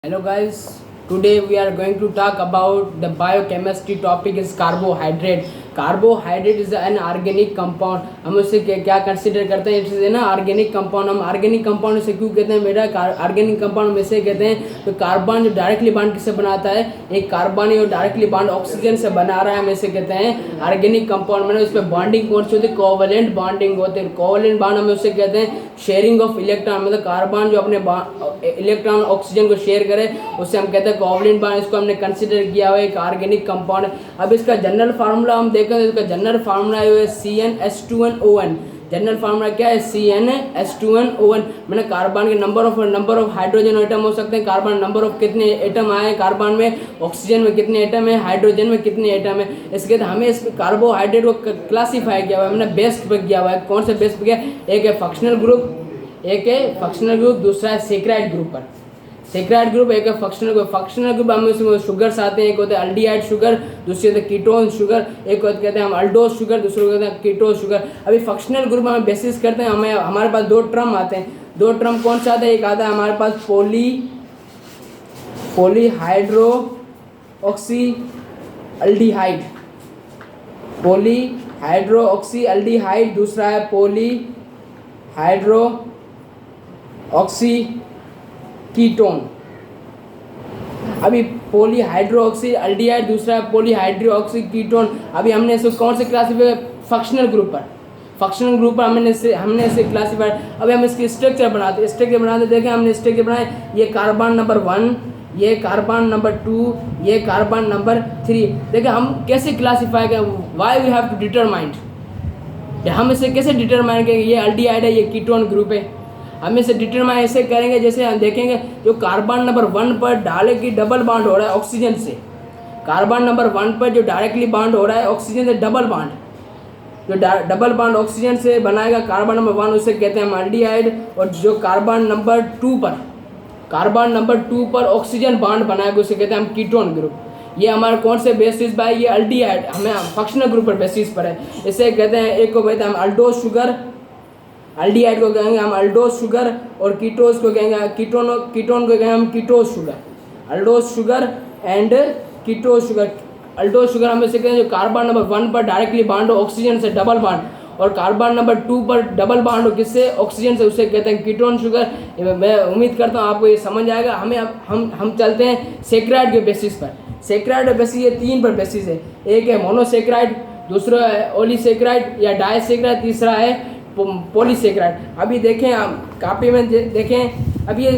Hello guys, today we are going to talk about the biochemistry topic is carbohydrate. Carbohydrate is an organic compound. हम उसे क्या consider करते हैं? It is ना organic compound. हम organic compound से क्यों कहते हैं बेटा? ऑर्गेनिक कंपाउंड में से कहते हैं तो कार्बन जो डायरेक्टली बॉन्ड किससे बनाता है? एक कार्बन है जो डायरेक्टली बॉन्ड ऑक्सीजन से बना रहा है, हम इसे कहते हैं ऑर्गेनिक कंपाउंड. मैंने उस पर बॉन्डिंग कौन सी होती है? कोवेलेंट बॉन्डिंग होती है. कोवेलेंट बॉन्ड हम उसे कहते हैं शेयरिंग ऑफ इलेक्ट्रॉन. मतलब कार्बन जो अपने इलेक्ट्रॉन ऑक्सीजन को शेयर करे उसे हम कहते हैं कोवेलेंट बॉन्ड. इसको हमने कंसिडर किया हुआ एक ऑर्गेनिक कंपाउंड. अब इसका जनरल फार्मूला हम देखें तो इसका जनरल फार्मूला है CnH2nOn. जनरल फार्मूला क्या है? CnH2nOn. मैंने कार्बन के नंबर ऑफ हाइड्रोजन एटम हो सकते हैं. कार्बन नंबर ऑफ कितने एटम आए कार्बन में, ऑक्सीजन में कितने एटम है, हाइड्रोजन में कितने एटम है. इसके बाद हमें इस कार्बोहाइड्रेट को क्लासीफाई किया हुआ है. मैंने बेस पे किया हुआ है. कौन से बेस पे किया? एक है फंक्शनल ग्रुप, दूसरा है सेक्राइड ग्रुप पर. सेक्राइड ग्रुप एक है फंक्शनल ग्रुप. फंक्शनल ग्रुप हम इसमें शुगर्स आते हैं. एक होते हैं अल्डिहाइड शुगर, दूसरे होते हैं कीटोन शुगर, एक होते कहते हैं हम अल्डोज शुगर, दूसरे कहते हैं कीटोज शुगर. अभी फंक्शनल ग्रुप में हम बेसिस करते हैं. हमारे पास दो टर्म आते हैं. दो टर्म कौन सा आता है? एक आता है हमारे पास पॉलीहाइड्रो ऑक्सी अल्डिहाइड, पॉलीहाइड्रो ऑक्सी अल्डिहाइड. दूसरा है पॉलीहाइड्रो ऑक्सी कीटोन. अभी पॉलीहाइड्रोक्सी अल्डिहाइड, दूसरा है पॉलीहाइड्रोक्सी कीटोन. अभी हमने इसको कौन से क्लासीफाई? फंक्शनल ग्रुप पर हमने इसे क्लासीफाई. अभी हम इसकी स्ट्रक्चर बनाते देखें. हमने स्ट्रक्चर बनाए. ये कार्बन नंबर 1, ये कार्बन नंबर 2, ये कार्बन नंबर 3. देखिए हम कैसे क्लासीफाई करें. Why we have to determine. हम इसे कैसे डिटरमाइन करेंगे? ये अल्डिहाइड है, ये कीटोन ग्रुप है. हम इसे डिटरमाइन ऐसे करेंगे जैसे हम देखेंगे जो कार्बन नंबर 1 पर डायरेक्टली डबल बॉन्ड हो रहा है ऑक्सीजन से. कार्बन नंबर 1 पर जो डायरेक्टली बॉन्ड हो रहा है ऑक्सीजन से डबल बॉन्ड, जो डबल बॉन्ड ऑक्सीजन से बनाएगा कार्बन नंबर 1 उसे कहते हैं हम अल्डिहाइड. और जो कार्बन नंबर 2 पर ऑक्सीजन बॉन्ड बनाएगा उसे कहते हैं हम कीटोन ग्रुप. ये हमारे कौन से बेसिस पर है? ये अल्डिहाइड हमें फंक्शनल ग्रुप पर बेसिस पर है. इसे कहते हैं, एक को कहते हैं हम अल्डोज शुगर, अल्डिहाइड को कहेंगे हम अल्डोज शुगर, और कीटोज को कहेंगे कीटोन को कहेंगे हम ketose sugar. Aldose sugar and ketose sugar. Aldose sugar हम इसे कहेंगे जो कार्बन नंबर 1 पर डायरेक्टली बॉन्ड हो ऑक्सीजन से डबल बॉन्ड, और कार्बन नंबर 2 पर डबल बॉन्ड हो किससे? ऑक्सीजन से, उसे कहते हैं कीटोन शुगर. मैं उम्मीद करता हूँ आपको ये समझ आएगा. हम चलते हैं सेक्राइड के बेसिस पर. सेक्राइड बेसिस ये 3 पर बेसिस है. एक है मोनोसेक्राइड, दूसरा है ओलीसेक्राइड या डायसेक्राइड, तीसरा है पॉलीसेक्राइड. अभी देखें आप कॉपी में देखें. अब ये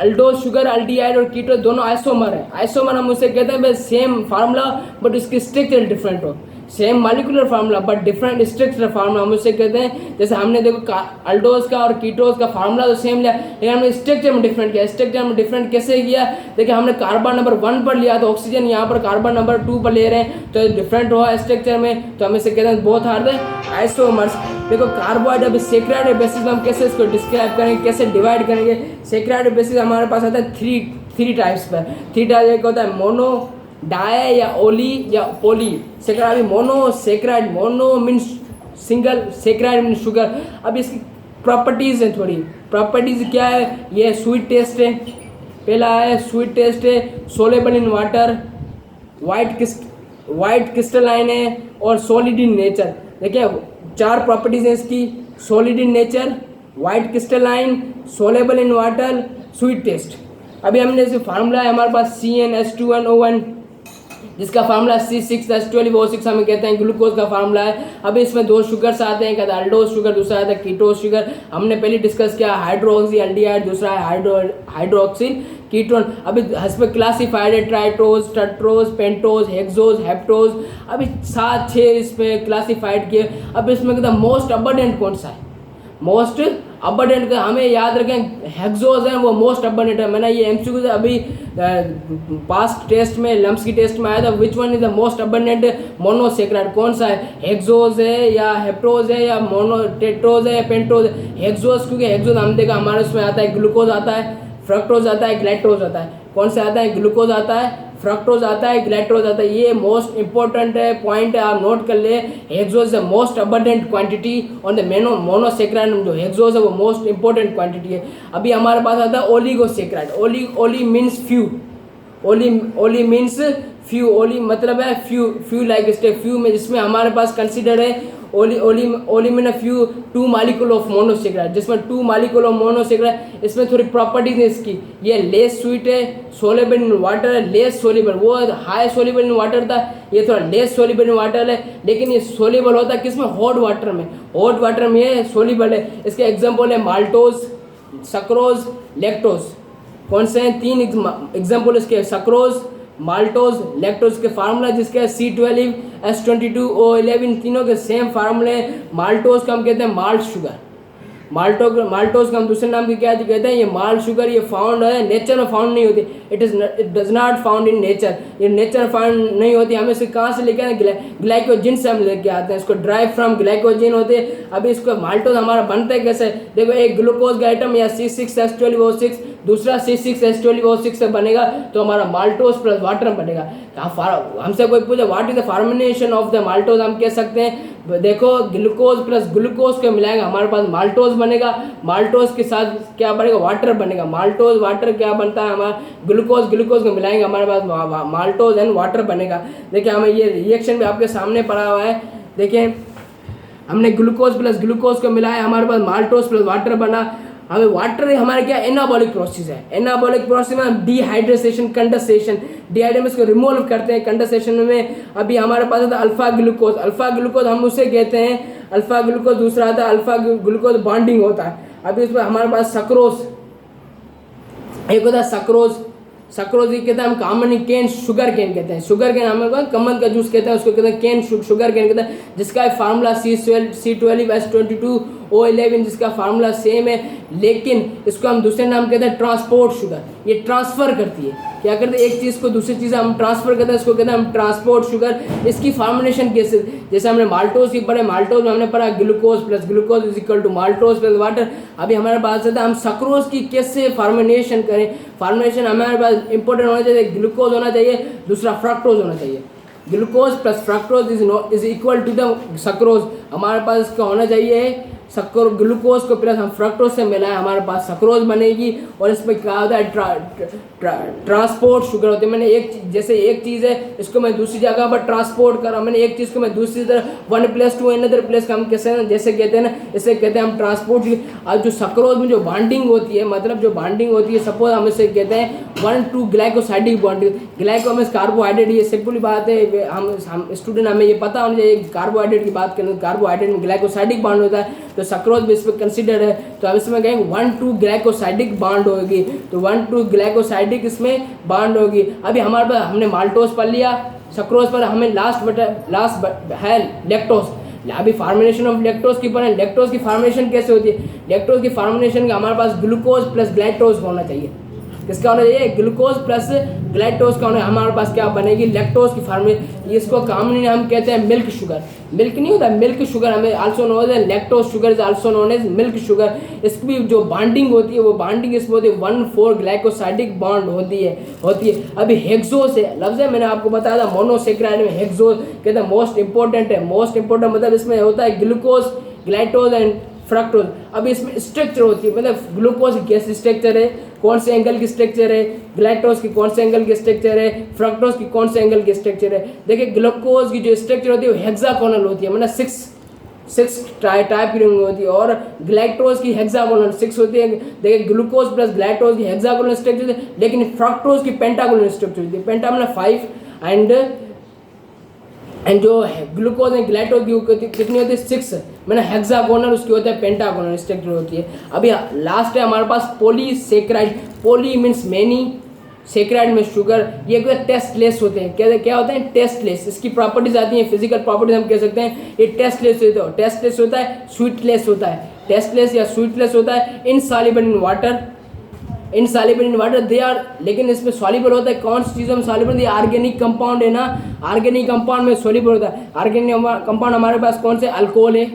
अल्डोज शुगर, अल्डिहाइड और कीटोन दोनों आइसोमर है. आइसोमर हम उसे कहते हैं सेम फार्मूला बट उसकी स्ट्रक्चर डिफरेंट हो. Same molecular formula but different structure formula हम उसे कहते हैं. जैसे हमने देखो अल्डोज का और कीटोज का फार्मूला तो सेम लिया, लेकिन हमने स्ट्रक्चर में डिफरेंट किया. स्ट्रक्चर में डिफरेंट कैसे किया? देखिए हमने कार्बन नंबर 1 पर लिया तो ऑक्सीजन यहाँ पर कार्बन नंबर 2 पर ले रहे हैं तो डिफरेंट हुआ स्ट्रक्चर में, तो हम इसे कहते हैं बोथ आर द आइसोमर्स. देखो कार्बोहाइड्रेट सेक्राइड बेसिस हम कैसे इसको डिस्क्राइब करेंगे, कैसे डिवाइड करेंगे? सेक्राइड बेसिस हमारे पास आता है थ्री टाइप्स पर. 3 टाइप एक होता है मोनो, डाई या ओली या पोली सेक्राइड. अभी monosaccharide, mono means single, saccharide means sugar. अब इसकी प्रॉपर्टीज़ हैं थोड़ी. प्रॉपर्टीज़ क्या है? ये स्वीट टेस्ट है. पहला है स्वीट टेस्ट है, soluble in water, white crystalline है और सॉलिड इन नेचर. देखिए 4 प्रॉपर्टीज़ हैं इसकी. Solid in nature, white crystalline, soluble in water, sweet taste. अभी हमने इसे फार्मूला है हमारे पास CnH2nOn, जिसका फार्मूला C6H12O6 हमें कहते हैं ग्लूकोज का फार्मूला है. अभी इसमें 2 शुगर्स आते हैं, कहते हैं अल्डोज शुगर, दूसरा आता है कीटोज शुगर. हमने पहले डिस्कस किया हाइड्रोक्सी अल्डिहाइड, दूसरा है हाइड्रोक्सिल कीटोन. अभी इस पर क्लासीफाइड है ट्राइटोज, टेट्रोज, पेंटोज, हेक्सोज, हेप्टोज. अभी 7-6 इस पर क्लासीफाइड किए. अब इसमें कहते हैं मोस्ट अबंडेंट कौन सा है? मोस्ट अबंडेंट का हमें याद रखें हेक्सोज है, वो मोस्ट अबंडेंट है. मैंने ये एमसीक्यू से अभी पास्ट टेस्ट में लम्स की टेस्ट में आया था. Which one is the most abundant monosaccharide? कौन सा है? हेक्सोज है या हेप्टोज है या टेट्रोज है या पेंटोज है? हेक्सोज, क्योंकि हेक्सोज हम देखा हमारे उसमें आता है ग्लूकोज आता है, फ्रक्टोज आता है, ग्लैक्टोज आता है. कौन से आता है, ग्लूकोज आता है, फ्रक्टोज आता है, ग्लैक्टोज आता है। ये मोस्ट इंपॉर्टेंट पॉइंट है, आप नोट कर ले। हेक्सोज है most abundant quantity on the monosaccharide, जो हेक्सोज है वो मोस्ट इंपॉर्टेंट क्वांटिटी है। अभी हमारे पास आता है ओलिगोसेक्राइड। ओली मीन्स फ्यू, ओली मीन्स फ्यू, ओली मतलब है फ्यू लाइक स्टेप, फ्यू में जिसमें हमारे पास कंसिडर है ओली में फ्यू 2 मॉलिक्यूल ऑफ मोनोसेक्राइड, जिसमें 2 मॉलिक्यूल ऑफ मोनोसेक्राइड। इसमें थोड़ी प्रॉपर्टीज है इसकी, ये लेस स्वीट है, सोलेबल इन वाटर है, लेस सोलेबल, वो हाई सोलेबल इन वाटर था, ये थोड़ा लेस सोलेबल इन वाटर है, लेकिन ये सोलेबल होता है किसमें, हॉट वाटर में, हॉट वाटर में ये सोलेबल है। इसके एग्जाम्पल है माल्टोज, सक्रोज, लैक्टोज। कौन से हैं 3 एग्जाम्पल इसके, सक्रोज, माल्टोज, लैक्टोज के फार्मूला जिसके C12, S22O11, तीनों के सेम फार्मूले। माल्टोज को हम कहते हैं माल्ट शुगर, माल्टोज का हम दूसरे नाम की क्या कहते हैं, ये माल्ट शुगर। ये फाउंड है नेचर में, फाउंड नहीं होती, it does not found in nature, ये नेचर फाउंड नहीं होती। हमें इसे कहाँ से लेके आते हैं, ग्लाइकोजिन से हम लेके आते हैं, इसको ड्राइव फ्रॉम ग्लाइकोजिन होते हैं। अभी इसको माल्टोज हमारा बनता है कैसे, देखो एक ग्लूकोज का आइटम या C6H12O6, दूसरा C6H12O6 से बनेगा, तो हमारा माल्टोज प्लस वाटर बनेगा। हमसे कोई पूछे what is the formation of the maltose, हम कह सकते हैं देखो ग्लूकोज प्लस ग्लूकोज को मिलाएंगे, हमारे पास माल्टोज बनेगा, माल्टोज के साथ क्या बनेगा, वाटर बनेगा, माल्टोज वाटर क्या बनता है हमारा, ग्लूकोज को मिलाएंगे, हमारे पास माल्टोज एंड वाटर बनेगा। देखिए हमें ये रिएक्शन भी आपके सामने पड़ा हुआ है, देखिए हमने ग्लूकोज प्लस ग्लूकोज को मिलाया, हमारे पास माल्टोज प्लस वाटर बना। हमें वाटर हमारे क्या एनाबॉलिक प्रोसेस है, एनाबॉलिक प्रोसेस में डिहाइड्रेशन, कंडेंसेशन, डिहाइड्रेशन को रिमूव करते हैं कंडेंसेशन में। अभी हमारे पास आता है अल्फा ग्लूकोज, हम उसे कहते हैं अल्फा ग्लूकोज। दूसरा आता है अल्फा ग्लूकोज बॉन्डिंग होता है। अभी इसमें हमारे पास सक्रोज, एक होता है सक्रोज ये कहते हैं हम कॉमन केन, शुगर केन कहते हैं, शुगर केन हमें कमल का जूस कहते हैं, उसको कहते हैं केन, शुगर केन कहते हैं, जिसका फार्मूला C12, S22O11, जिसका फार्मूला सेम है, लेकिन इसको हम दूसरे नाम कहते हैं ट्रांसपोर्ट शुगर। ये ट्रांसफर करती है, क्या करते हैं, एक चीज़ को दूसरी चीज़ हम ट्रांसफर करते हैं, इसको कहते हैं हम ट्रांसपोर्ट शुगर। इसकी फॉर्मुलेशन कैसे, जैसे हमने माल्टोज की पढ़े, माल्टोज में हमने पढ़ा glucose plus glucose is equal to maltose plus water. अभी हमारे पास आता है हम सक्रोज की कैसे फॉर्मुलेशन करें, फॉर्मुलेशन हमारे पास इंपॉर्टेंट होना चाहिए, ग्लूकोज होना चाहिए, दूसरा फ्रक्टोज होना चाहिए। Glucose plus fructose is equal to the sucrose. हमारे पास इसका होना चाहिए ग्लूकोज को प्लस हम फ्रक्टोज से मिलाएं, हमारे पास सक्रोज बनेगी। और इसमें क्या होता है, ट्रांसपोर्ट शुगर होती है। मैंने जैसे एक चीज़ है इसको मैं दूसरी जगह पर ट्रांसपोर्ट कर रहा हूँ, मैंने एक चीज़ को मैं दूसरी तरफ 1+2 अनदर प्लेस का हम कैसे जैसे कहते हैं ना, इसे कहते हैं हम ट्रांसपोर्ट। और जो सक्रोज में जो बॉन्डिंग होती है, मतलब जो बॉन्डिंग होती है, सपोज हम इसे कहते हैं 1-2 ग्लाइकोसाइडिक बॉन्डिंग। ग्लाइको में कार्बोहाइड्रेट, ये सिंपल बात है, हम स्टूडेंट हमें ये पता होना चाहिए, कार्बोहाइड्रेट की बात करें, कार्बोहाइड्रेट में ग्लाइकोसाइडिक बॉन्ड होता है, तो सक्रोज भी इसमें कंसिडर है। तो हम इसमें कहेंगे 1-2 ग्लाइकोसाइडिक बॉन्ड होगी, तो 1-2 ग्लाइकोसाइडिक इसमें बॉन्ड होगी। अभी हमारे पास हमने माल्टोज पढ़ लिया, सक्रोज पर हमें लास्ट है लैक्टोज। अभी फार्मुलेशन ऑफ लैक्टोज की पढ़ें, लैक्टोज की फार्मुलेशन कैसे होती है, लैक्टोज की फार्मुलेशन का हमारे पास ग्लूकोज प्लस ग्लाइटोज होना चाहिए। किसका होना चाहिए, ग्लूकोज प्लस ग्लाइटोज का होना, हमारे पास क्या बनेगी, लैक्टोज की फार्मूले। इसको कॉमनली हम कहते हैं मिल्क शुगर, मिल्क नहीं होता, मिल्क शुगर हमें also known as lactose sugar is also known as milk sugar. इसकी जो बॉन्डिंग होती है, वो बॉन्डिंग इसमें होती है 1-4 ग्लाइकोसाइडिक बॉन्ड होती है। अभी हेक्सोज है लफ्ज है, मैंने आपको बताया था मोनोसेक्राइड में हेक्सोज कहते हैं मोस्ट इंपॉर्टेंट है, मोस्ट इंपॉर्टेंट मतलब इसमें होता है ग्लूकोज, ग्लाइटोज एंड फ्रक्टोज। अब इसमें स्ट्रक्चर होती है, मतलब ग्लूकोज की कैसी स्ट्रक्चर है, कौन से एंगल की स्ट्रक्चर है, ग्लाइटोज की कौन से एंगल की स्ट्रक्चर है, फ्रक्टोज की कौन से एंगल की स्ट्रक्चर है। देखिए ग्लूकोज की जो स्ट्रक्चर होती है वो हेक्सागोनल होती है, मतलब 6 टाइप की होती है, और ग्लाइटोज की हेक्सागोनल 6 होती है। देखिए ग्लूकोज प्लस ग्लाइटोज की हेक्सागोनल स्ट्रक्चर होती है, लेकिन फ्रक्टोज की पेंटागोनल स्ट्रक्चर होती है। पेंटा मतलब 5 एंड जो ग्लूकोज एंड ग्लाइटोज की कितनी होती है 6, मैंने हेक्सागोनल उसकी होता है पेंटागोनल स्ट्रक्चर होती है। अभी लास्ट है हमारे पास polysaccharide, poly means many, saccharide में शुगर, ये टेस्टलेस होते हैं। क्या होते हैं, टेस्टलेस। इसकी प्रॉपर्टीज आती हैं, फिजिकल प्रॉपर्टीज हम कह सकते हैं ये टेस्टलेस होता है। टेस्टलेस होता है, स्वीटलेस होता है, टेस्टलेस या स्वीटलेस होता है, insoluble in water, insoluble in water they are, लेकिन इसमें सॉल्युबल होता है। कौन सी चीज़ों में सॉल्युबल, ये ऑर्गेनिक कंपाउंड है ना, ऑर्गेनिक कंपाउंड में सॉल्युबल होता है। ऑर्गेनिक कंपाउंड हमारे पास कौन से, अल्कोहल है,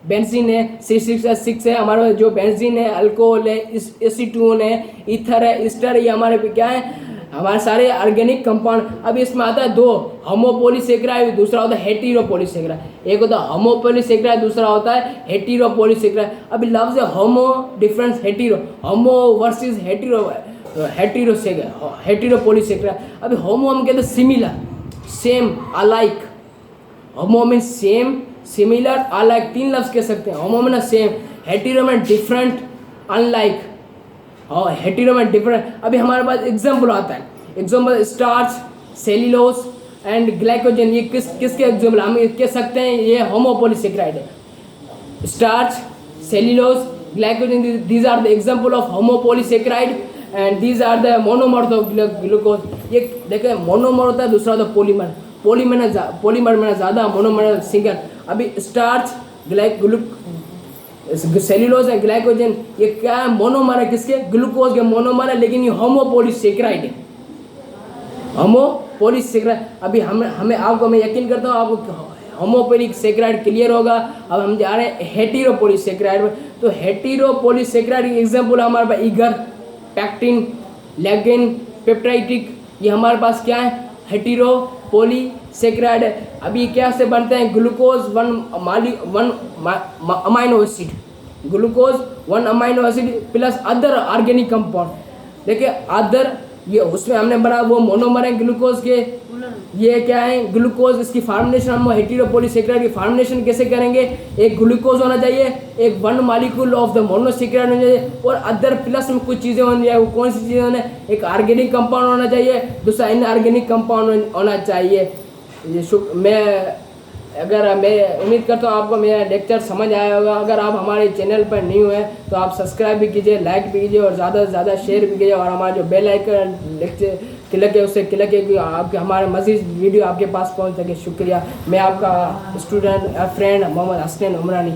बेंजीन है, C6H6 है, हमारे पास जो बेंजीन है, अल्कोहल है, एसीटोन है, ईथर है, ईस्टर, ये हमारे पे क्या है, हमारे सारे ऑर्गेनिक कंपाउंड। अब इसमें आता है दो, होमोपॉलीसेकेराइड, दूसरा होता है हेटेरोपॉलीसेकेराइड। एक होता है होमोपॉलीसेकेराइड, दूसरा होता है हेटेरोपॉलीसेकेराइड। अभी लफ्ज है होमो डिफरेंस हेटेरो, होमो वर्सेस हेटेरोपॉलीसेकेराइड। अभी होमो हम कहते हैं similar, same, alike. Homo mean same, similar, alike, तीन लफ्ज कह सकते हैं। होमो में सेम, हेटेरो में डिफरेंट, अनलाइक, और हेटेरो में डिफरेंट। अभी हमारे पास एग्जाम्पल आता है, example starch, cellulose and glycogen. ये किसके एग्जाम्पल हम कह सकते हैं, ये होमोपॉलीसेकेराइड है। Starch, cellulose, glycogen, these are the example of homopolysaccharide and these are the monomer of glucose. ये देखें मोनोमर होता है, दूसरा होता है पॉलीमर। पॉलीमर में ज़्यादा, मोनोमर सिंगल। अभी स्टार्च, सेल्यूलोज है, ग्लाइकोजन, ये क्या है, मोनोमर है, किसके, ग्लूकोज के मोनोमर है, लेकिन ये होमोपॉलीसेकेराइड है, होमोपॉलीसेकेराइड। अभी हमें आपको, मैं यकीन करता हूँ आपको होमोपॉलीसेकेराइड क्लियर होगा। अब हम जा रहे हैं हेटेरोपॉलीसेकेराइड में। तो हेटेरोपॉलीसेकेराइड की एग्जाम्पल हमारे पास ईगर, पैक्टिन, लेगिन, पेप्टाइडिक। ये हमारे पास क्या है, हेटेरोपॉलीसेकेराइड है। अभी क्या से बनते हैं, glucose one amino acid, glucose one amino acid plus other organic compound. देखिए अदर, ये उसमें हमने बना वो मोनोमर है ग्लूकोज के, ये क्या है ग्लूकोज। इसकी फार्मुलेशन हम हेटेरोपॉलीसेकेराइड की फार्मुलेशन कैसे करेंगे, एक ग्लूकोज होना चाहिए, एक one molecule of the monosaccharide होना चाहिए, और अदर प्लस में कुछ चीज़ें होनी चाहिए। वो कौन सी चीज़ें होने, एक ऑर्गेनिक कंपाउंड होना चाहिए, दूसरा इनऑर्गेनिक कंपाउंड होना चाहिए। मैं उम्मीद करता हूँ आपको मेरा लेक्चर समझ आया होगा। अगर आप हमारे चैनल पर न्यू हैं तो आप सब्सक्राइब भी कीजिए, लाइक भी कीजिए, और ज़्यादा से ज़्यादा शेयर भी कीजिए, और हमारा जो बेल आइकन लेक्चर क्लिक है उससे क्लिक है कि आपके हमारे मज़ीद वीडियो आपके पास पहुँच सके। शुक्रिया। मैं आपका स्टूडेंट फ्रेंड मोहम्मद हसनैन उमरानी।